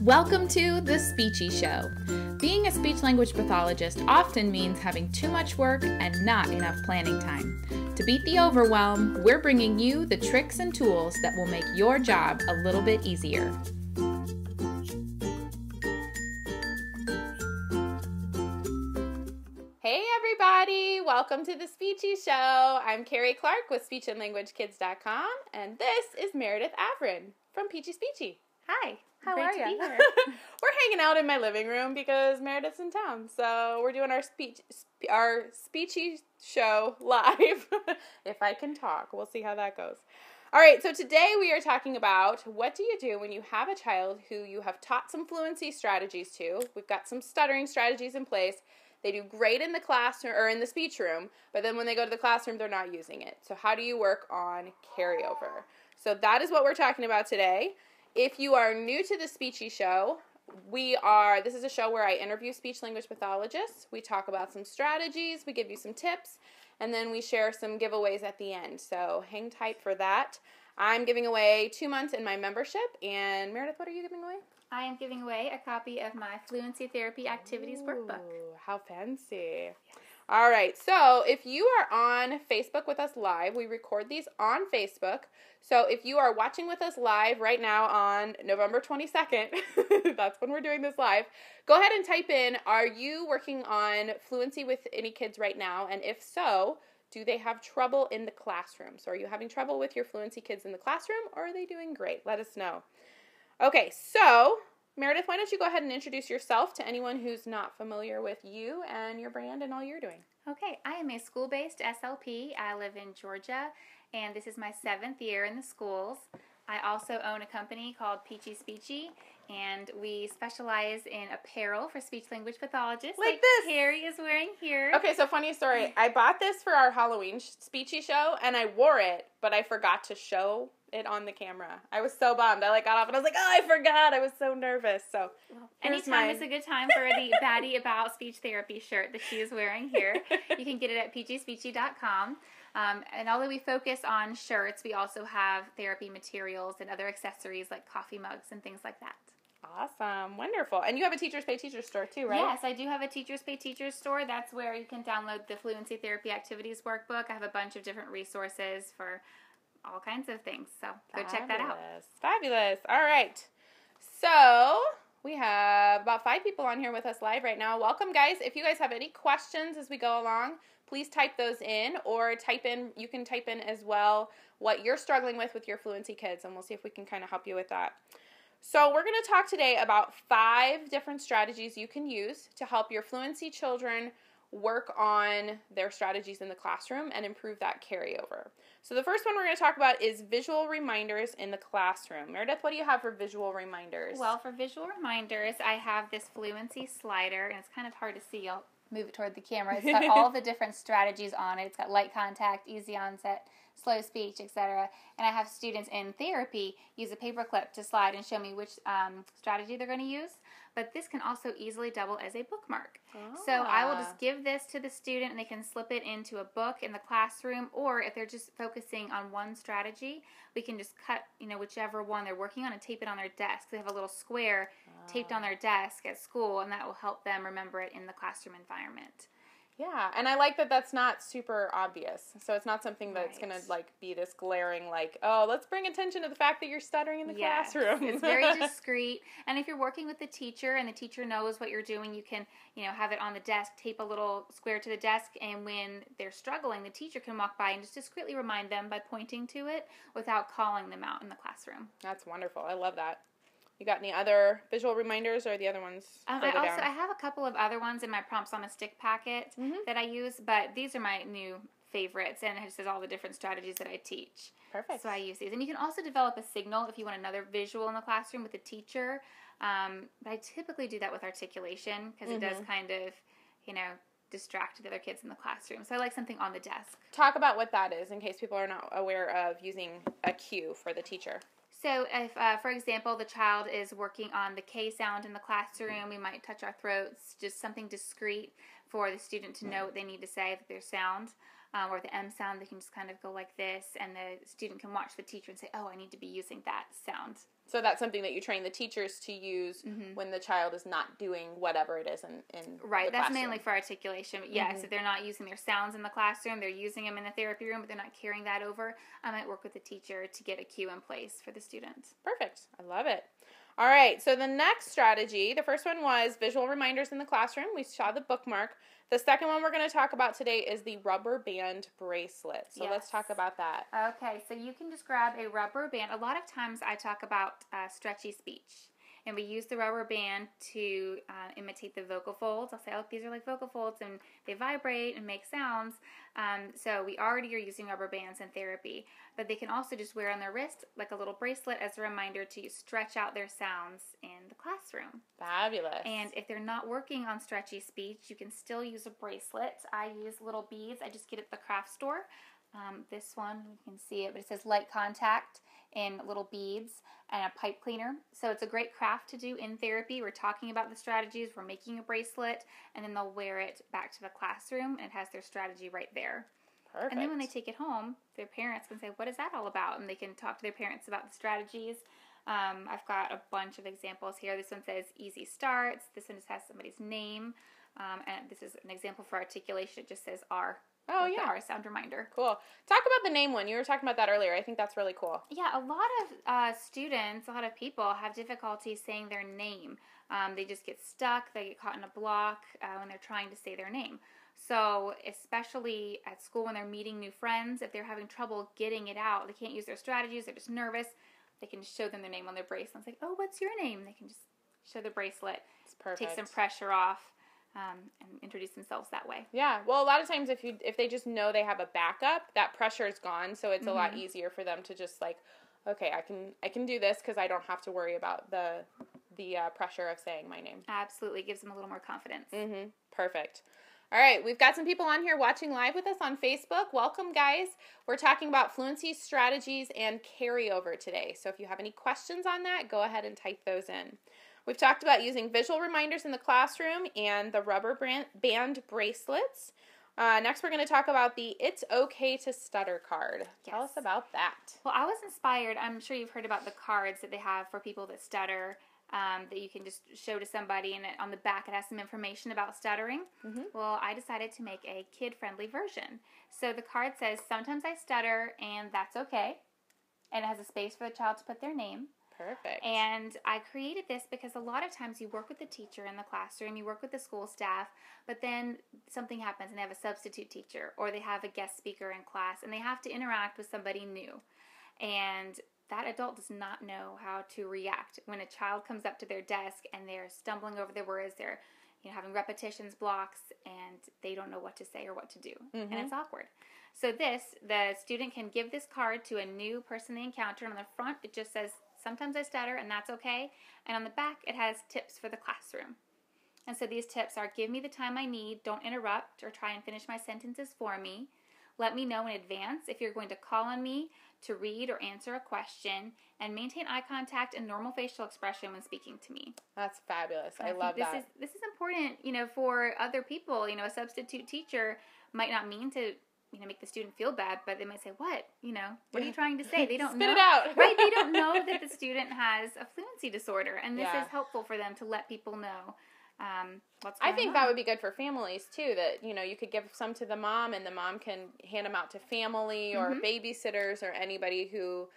Welcome to the Speechie Show. Being a speech-language pathologist often means having too much work and not enough planning time. To beat the overwhelm, we're bringing you the tricks and tools that will make your job a little bit easier. Hey everybody, welcome to the Speechie Show. I'm Carrie Clark with speechandlanguagekids.com, and this is Meredith Avren from Peachie Speechie. Hi. How are you? We're hanging out in my living room because Meredith's in town, so we're doing our Speechie Show live. If I can talk, we'll see how that goes. All right, so today we are talking about what do you do when you have a child who you have taught some fluency strategies to. We've got some stuttering strategies in place. They do great in the classroom or in the speech room, but then when they go to the classroom, they're not using it. So how do you work on carryover? So that is what we're talking about today. If you are new to the Speechie Show, this is a show where I interview speech-language pathologists. We talk about some strategies, we give you some tips, and then we share some giveaways at the end. So hang tight for that. I'm giving away 2 months in my membership, and Meredith, what are you giving away? I am giving away a copy of my Fluency Therapy Activities Workbook. How fancy. Yes. All right, so if you are on Facebook with us live, we record these on Facebook. So if you are watching with us live right now on November 22nd, that's when we're doing this live, go ahead and type in, are you working on fluency with any kids right now? And if so, do they have trouble in the classroom? So are you having trouble with your fluency kids in the classroom, or are they doing great? Let us know. Okay, so Meredith, why don't you go ahead and introduce yourself to anyone who's not familiar with you and your brand and all you're doing. Okay, I am a school-based SLP. I live in Georgia, and this is my 7th year in the schools. I also own a company called Peachie Speechie, and we specialize in apparel for speech-language pathologists. Like this. Carrie is wearing here. Okay, so funny story. I bought this for our Halloween Speechie show, and I wore it, but I forgot to show it on the camera. I was so bummed. I got off and I was like, oh, I forgot. I was so nervous. So anytime is a good time for the Baddie About Speech Therapy shirt that she is wearing here. You can get it at peachiespeechie.com. And although we focus on shirts, we also have therapy materials and other accessories like coffee mugs and things like that. Awesome. Wonderful. And you have a Teachers Pay Teachers store too, right? Yes, I do have a Teachers Pay Teachers store. That's where you can download the Fluency Therapy Activities Workbook. I have a bunch of different resources for all kinds of things. So go check that out. Fabulous. All right. So we have about 5 people on here with us live right now. Welcome, guys. If you guys have any questions as we go along, please type those in, or you can type in as well what you're struggling with your fluency kids, and we'll see if we can kind of help you with that. So we're going to talk today about 5 different strategies you can use to help your fluency children work on their strategies in the classroom and improve that carryover. So the first one we're going to talk about is visual reminders in the classroom. Meredith, what do you have for visual reminders? Well, for visual reminders, I have this fluency slider, and it's kind of hard to see. I'll move it toward the camera. It's got all the different strategies on it. It's got light contact, easy onset, slow speech, etc. And I have students in therapy use a paperclip to slide and show me which strategy they're going to use. But this can also easily double as a bookmark. So I will just give this to the student, and they can slip it into a book in the classroom, or if they're just focusing on one strategy, we can just cut, whichever one they're working on and tape it on their desk. They have a little square taped on their desk at school, and that will help them remember it in the classroom environment. Yeah, and I like that that's not super obvious. So it's not something that's going to be this glaring oh, let's bring attention to the fact that you're stuttering in the classroom. It's very discreet. And if you're working with the teacher and the teacher knows what you're doing, you can, have it on the desk, tape a little square to the desk, and when they're struggling, the teacher can walk by and just discreetly remind them by pointing to it without calling them out in the classroom. That's wonderful. I love that. You got any other visual reminders, or the other ones further down? I have a couple of other ones in my Prompts on a Stick packet that I use, but these are my new favorites, and it just says all the different strategies that I teach. Perfect. So I use these. And you can also develop a signal if you want another visual in the classroom with a teacher. But I typically do that with articulation because it does kind of, distract the other kids in the classroom. So I like something on the desk. Talk about what that is in case people are not aware of using a cue for the teacher. So if, for example, the child is working on the K sound in the classroom, we might touch our throats, just something discreet for the student to know what they need to say with their sound. Or the M sound, they can just kind of go like this, and the student can watch the teacher and say, oh, I need to be using that sound So that's something that you train the teachers to use when the child is not doing whatever it is in right. the That's classroom. mainly for articulation. Yes, if they're not using their sounds in the classroom, they're using them in the therapy room, but they're not carrying that over, I might work with the teacher to get a cue in place for the student. Perfect. I love it. All right, so the next strategy, the first one was visual reminders in the classroom. We saw the bookmark. The second one we're going to talk about today is the rubber band bracelet. So let's talk about that. Okay, so you can just grab a rubber band. A lot of times I talk about stretchy speech. And we use the rubber band to imitate the vocal folds. I'll say, oh, these are like vocal folds, and they vibrate and make sounds. So we already are using rubber bands in therapy. But they can also just wear on their wrist like a little bracelet as a reminder to stretch out their sounds in the classroom. Fabulous. And if they're not working on stretchy speech, you can still use a bracelet. I use little beads. I just get it at the craft store. This one, you can see it, but it says light contact in little beads and a pipe cleaner. So it's a great craft to do in therapy. We're talking about the strategies. We're making a bracelet, and then they'll wear it back to the classroom, and it has their strategy right there. Perfect. And then when they take it home, their parents can say, what is that all about? And they can talk to their parents about the strategies. I've got a bunch of examples here. This one says easy starts. This one just has somebody's name. And this is an example for articulation. It just says R. Oh, yeah. The R sound reminder. Cool. Talk about the name one. You were talking about that earlier. I think that's really cool. Yeah, a lot of students, a lot of people have difficulty saying their name. They just get stuck. They get caught in a block when they're trying to say their name. So especially at school when they're meeting new friends, if they're having trouble getting it out, they can't use their strategies, they're just nervous, they can just show them their name on their bracelet. It's like, oh, what's your name? They can just show the bracelet. It's perfect. Take some pressure off. And introduce themselves that way. Yeah. Well, a lot of times if they just know they have a backup, that pressure is gone. So it's a lot easier for them to just like, okay, I can do this because I don't have to worry about the pressure of saying my name. Absolutely. It gives them a little more confidence. Perfect. All right. We've got some people on here watching live with us on Facebook. Welcome, guys. We're talking about fluency strategies and carryover today. So if you have any questions on that, go ahead and type those in. We've talked about using visual reminders in the classroom and the rubber band bracelets. Next, we're going to talk about the It's Okay to Stutter card. Yes. Tell us about that. Well, I was inspired. I'm sure you've heard about the cards that they have for people that stutter that you can just show to somebody, and on the back it has some information about stuttering. Well, I decided to make a kid-friendly version. So the card says, sometimes I stutter, and that's okay. And it has a space for the child to put their name. Perfect. And I created this because a lot of times you work with the teacher in the classroom, you work with the school staff, but then something happens and they have a substitute teacher or they have a guest speaker in class and they have to interact with somebody new. And that adult does not know how to react when a child comes up to their desk and they're stumbling over their words, they're having repetitions, blocks, and they don't know what to say or what to do. And it's awkward. So the student can give this card to a new person they encounter, and on the front it just says, sometimes I stutter, and that's okay. And on the back, it has tips for the classroom. And so these tips are, give me the time I need, don't interrupt or try and finish my sentences for me. Let me know in advance if you're going to call on me to read or answer a question, and maintain eye contact and normal facial expression when speaking to me. That's fabulous. I love that. This is important, for other people. A substitute teacher might not mean to make the student feel bad, but they might say, what are you trying to say? They don't know. Spit it out. Right? They don't know that the student has a fluency disorder, and this is helpful for them to let people know what's going on. I think that would be good for families, too, that, you could give some to the mom, and the mom can hand them out to family or babysitters or anybody who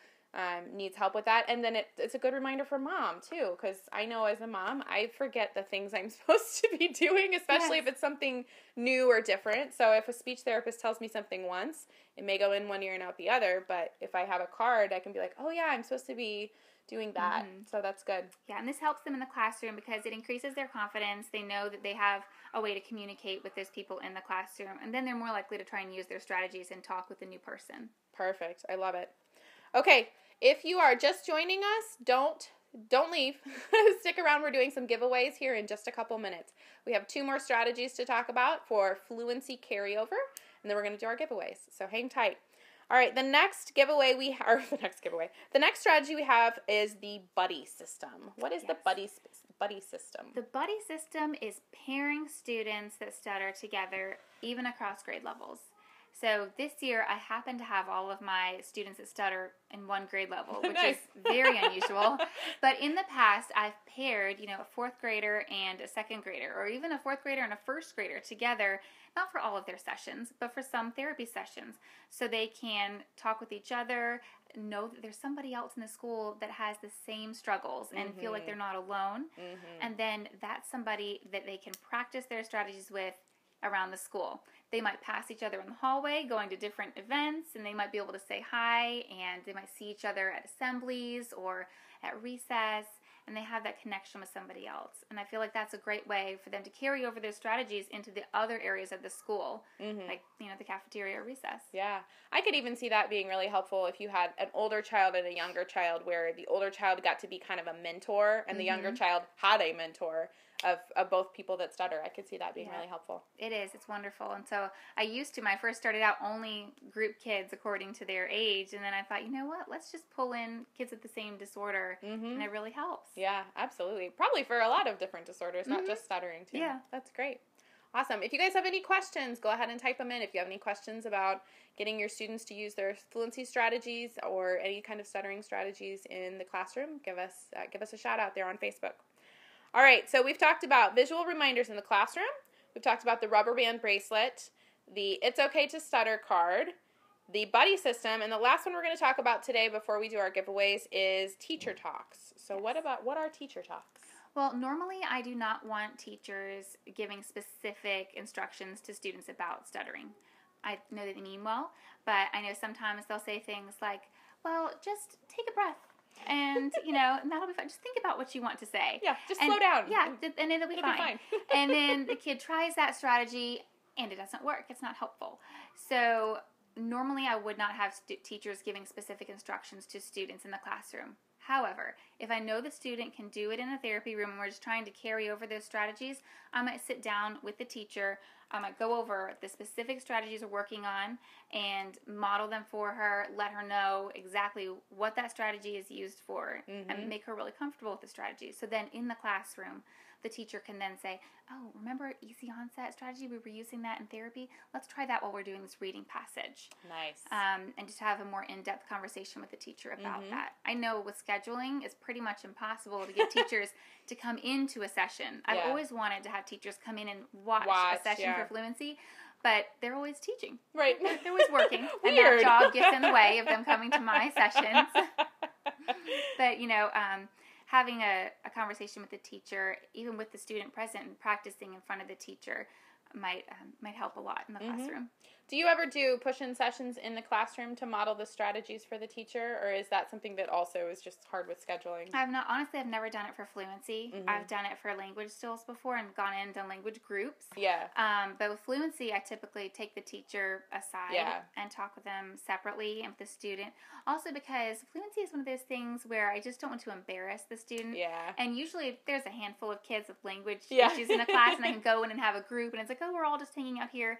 needs help with that. And then it's a good reminder for mom, too, because I know as a mom, I forget the things I'm supposed to be doing, especially if it's something new or different. So if a speech therapist tells me something once, it may go in one ear and out the other, but if I have a card, I can be like, oh, yeah, I'm supposed to be doing that. So that's good. Yeah, and this helps them in the classroom because it increases their confidence. They know that they have a way to communicate with those people in the classroom, and then they're more likely to try and use their strategies and talk with the new person. Perfect. I love it. Okay, if you are just joining us, don't leave. Stick around. We're doing some giveaways here in just a couple minutes. We have 2 more strategies to talk about for fluency carryover, and then we're going to do our giveaways. So hang tight. All right, the next strategy we have is the buddy system. What is the buddy system? The buddy system is pairing students that stutter together, even across grade levels. So this year, I happen to have all of my students that stutter in one grade level, which Nice. is very unusual. But in the past, I've paired, a fourth grader and a second grader, or even a fourth grader and a first grader together, not for all of their sessions, but for some therapy sessions, so they can talk with each other, know that there's somebody else in the school that has the same struggles and feel like they're not alone. And then that's somebody that they can practice their strategies with around the school. They might pass each other in the hallway going to different events, and they might be able to say hi, and they might see each other at assemblies or at recess, and they have that connection with somebody else. And I feel like that's a great way for them to carry over their strategies into the other areas of the school, like, the cafeteria or recess. Yeah. I could even see that being really helpful if you had an older child and a younger child, where the older child got to be kind of a mentor and the younger child had a mentor of both people that stutter. I could see that being really helpful. It is. It's wonderful. And so I used to, when I first started out, only group kids according to their age. And then I thought, you know what? Let's just pull in kids with the same disorder. And it really helps. Yeah, absolutely. Probably for a lot of different disorders, not just stuttering too. Yeah. That's great. Awesome. If you guys have any questions, go ahead and type them in. If you have any questions about getting your students to use their fluency strategies or any kind of stuttering strategies in the classroom, give us a shout out there on Facebook. All right, so we've talked about visual reminders in the classroom. We've talked about the rubber band bracelet, the It's Okay to Stutter card, the buddy system, and the last one we're going to talk about today before we do our giveaways is teacher talks. So what are teacher talks? Well, normally I do not want teachers giving specific instructions to students about stuttering. I know that they mean well, but I know sometimes they'll say things like, well, just take a breath. And, and that'll be fine. Just think about what you want to say. Yeah, just slow down. Yeah, and it'll be fine. And then the kid tries that strategy, and it doesn't work. It's not helpful. So normally I would not have teachers giving specific instructions to students in the classroom. However, if I know the student can do it in a therapy room and we're just trying to carry over those strategies, I might sit down with the teacher. I might go over the specific strategies we're working on and model them for her, let her know exactly what that strategy is used for, and make her really comfortable with the strategy. So then in the classroom, the teacher can then say, oh, remember easy onset strategy? We were using that in therapy. Let's try that while we're doing this reading passage. Nice. And just have a more in-depth conversation with the teacher about that. I know with scheduling, it's pretty much impossible to get teachers to come into a session. I've always wanted to have teachers come in and watch a session for fluency, but they're always teaching. Right. They're always working. And that job gets in the way of them coming to my sessions. But, having a conversation with the teacher, even with the student present and practicing in front of the teacher, might help a lot in the classroom. Do you ever do push-in sessions in the classroom to model the strategies for the teacher, or is that something that also is just hard with scheduling? I've never done it for fluency. I've done it for language skills before and gone in and done language groups. Yeah. But with fluency, I typically take the teacher aside and talk with them separately and with the student. Also because fluency is one of those things where I just don't want to embarrass the student. Yeah. And usually there's a handful of kids with language issues in a class, and I can go in and have a group, and it's like, oh, we're all just hanging out here.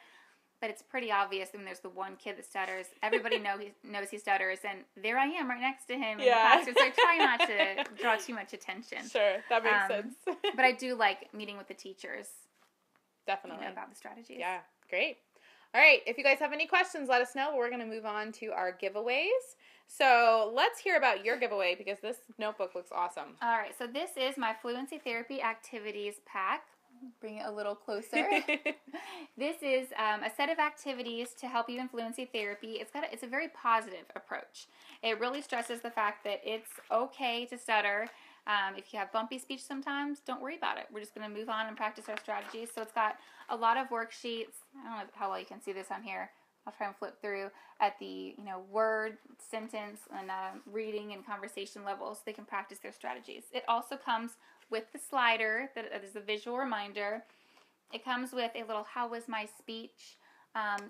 But it's pretty obvious when there's the one kid that stutters. Everybody knows he stutters, and there I am right next to him in the classroom. So I try not to draw too much attention. Sure, that makes sense. But I do like meeting with the teachers. Definitely. About the strategies. Yeah, great. All right, if you guys have any questions, let us know. We're going to move on to our giveaways. So let's hear about your giveaway because this notebook looks awesome. All right, so this is my Fluency Therapy Activities Pack. Bring it a little closer. This is a set of activities to help you in fluency therapy. It's a very positive approach. It really stresses the fact that it's okay to stutter. If you have bumpy speech sometimes, don't worry about it. We're just going to move on and practice our strategies. So it's got a lot of worksheets. I don't know how well you can see this on here. I'll try and flip through at the word, sentence, and reading and conversation levels so they can practice their strategies. It also comes with the slider that is a visual reminder. It comes with a little "How was my speech?"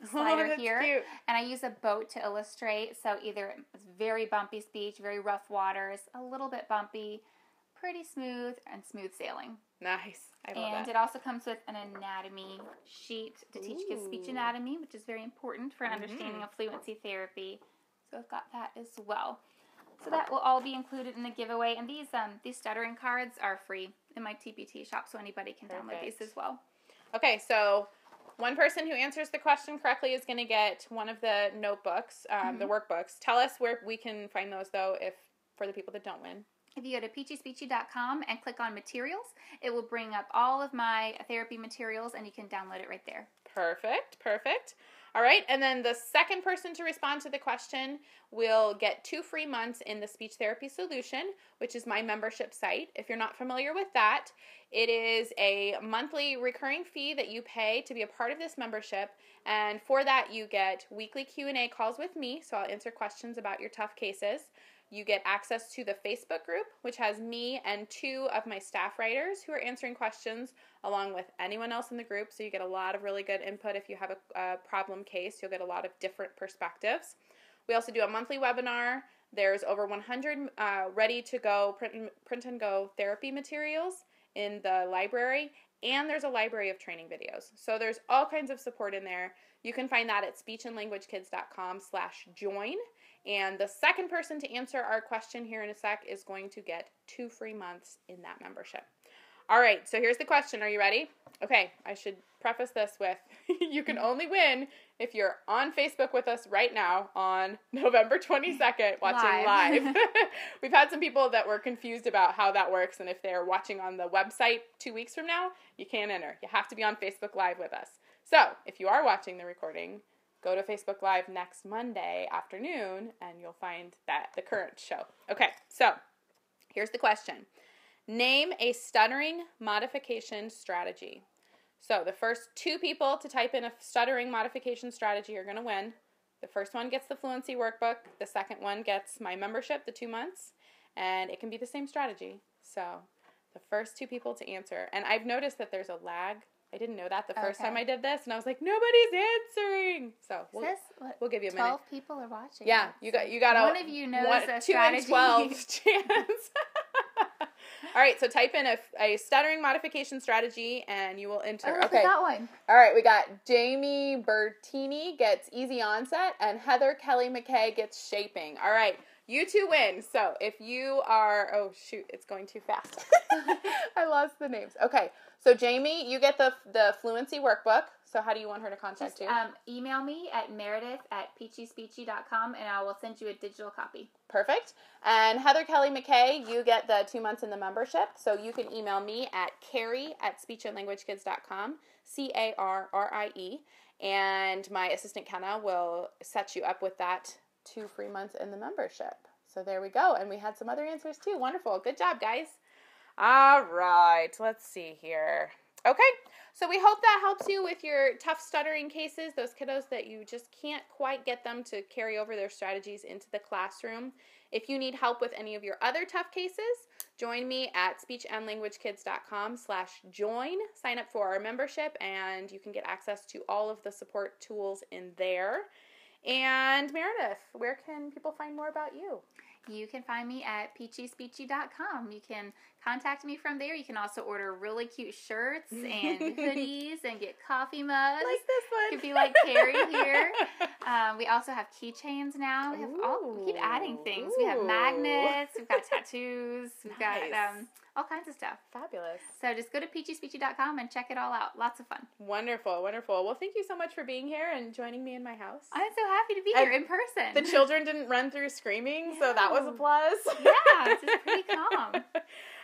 slider here. Cute. And I use a boat to illustrate. So either it's very bumpy speech, very rough waters, a little bit bumpy, pretty smooth, and smooth sailing. Nice. I love And that. it also comes with an anatomy sheet to teach kids speech anatomy, which is very important for an understanding of fluency therapy. So I've got that as well. So that will all be included in the giveaway. And these stuttering cards are free in my TPT shop, so anybody can download these as well. Okay, so One person who answers the question correctly is going to get one of the notebooks, the workbooks. Tell us where we can find those, though, for the people that don't win. If you go to peachiespeechie.com and click on materials, it will bring up all of my therapy materials, and you can download it right there. Perfect, perfect. All right, and then the second person to respond to the question will get 2 free months in the Speech Therapy Solution, which is my membership site. If you're not familiar with that, it is a monthly recurring fee that you pay to be a part of this membership, and for that you get weekly Q&A calls with me, so I'll answer questions about your tough cases. You get access to the Facebook group, which has me and 2 of my staff writers who are answering questions along with anyone else in the group. So you get a lot of really good input. If you have a problem case, you'll get a lot of different perspectives. We also do a monthly webinar. There's over 100 ready-to-go print and go therapy materials in the library, and there's a library of training videos. So there's all kinds of support in there. You can find that at speechandlanguagekids.com/join. And the second person to answer our question here in a sec is going to get 2 free months in that membership. All right, so here's the question. Are you ready? Okay, I should preface this with you can only win if you're on Facebook with us right now on November 22nd watching live. We've had some people that were confused about how that works, and if they're watching on the website 2 weeks from now, you can't enter. You have to be on Facebook Live with us. So if you are watching the recording, go to Facebook Live next Monday afternoon, and you'll find the current show. Okay, so here's the question. Name a stuttering modification strategy. So the first 2 people to type in a stuttering modification strategy are going to win. The first one gets the Fluency workbook. The second one gets my membership, the 2 months, and it can be the same strategy. So the first 2 people to answer. And I've noticed that there's a lag. I didn't know that the first time I did this, and I was like, nobody's answering. So we'll give you a minute. 12 people are watching. Yeah, you got one of you knows a 2 strategy. in 12 chance. All right, so type in a stuttering modification strategy, and you will enter. Okay, got one. All right, we got Jamie Bertini gets easy onset, and Heather Kelly McKay gets shaping. All right. You 2 win. So if you are, oh shoot, it's going too fast. I lost the names. Okay, so Jamie, you get the Fluency workbook. So how do you want her to contact you? Email me at meredith@peachiespeechie.com, and I will send you a digital copy. Perfect. And Heather Kelly McKay, you get the 2 months in the membership. So you can email me at carrie@speechandlanguagekids.com, CARRIE, and my assistant Kenna will set you up with that 2 free months in the membership. So there we go. And we had some other answers too. Wonderful. Good job, guys. All right. Let's see here. Okay. So we hope that helps you with your tough stuttering cases, those kiddos that you just can't quite get them to carry over their strategies into the classroom. If you need help with any of your other tough cases, join me at speechandlanguagekids.com/join. Sign up for our membership, and you can get access to all of the support tools in there. And Meredith, where can people find more about you? You can find me at peachiespeechie.com. You can contact me from there. You can also order really cute shirts and hoodies and get coffee mugs. Like this one. You can be like Carrie here. We also have keychains now. We keep adding things. We have magnets. We've got tattoos. We've got all kinds of stuff. Fabulous. So just go to peachiespeechie.com and check it all out. Lots of fun. Wonderful, wonderful. Well, thank you so much for being here and joining me in my house. I'm so happy to be here in person. The children didn't run through screaming, so that was a plus. Yeah, it's just pretty calm.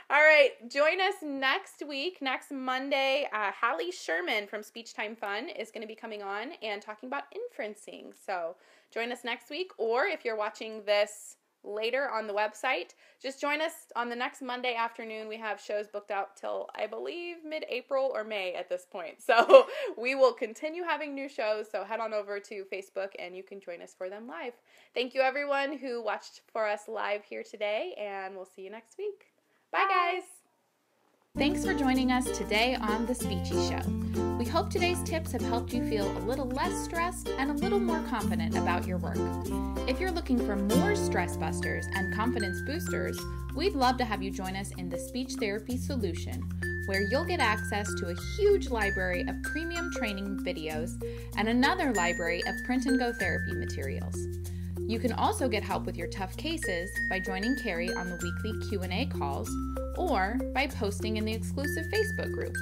All right, join us next week, next Monday. Hallie Sherman from Speech Time Fun is going to be coming on and talking about inferencing. So join us next week, or if you're watching this later on the website, just join us on the next Monday afternoon. We have shows booked out till, I believe, mid-April or May at this point. So we will continue having new shows, so head on over to Facebook and you can join us for them live. Thank you, everyone who watched for us live here today, and we'll see you next week. Bye, guys. Thanks for joining us today on The Speechie Show. We hope today's tips have helped you feel a little less stressed and a little more confident about your work. If you're looking for more stress busters and confidence boosters, we'd love to have you join us in the Speech Therapy Solution, where you'll get access to a huge library of premium training videos and another library of print and go therapy materials. You can also get help with your tough cases by joining Carrie on the weekly Q&A calls, or by posting in the exclusive Facebook group.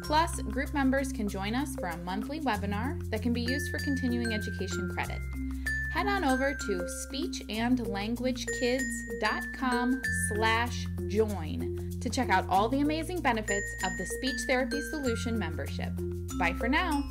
Plus, group members can join us for a monthly webinar that can be used for continuing education credit. Head on over to speechandlanguagekids.com/join to check out all the amazing benefits of the Speech Therapy Solution membership. Bye for now.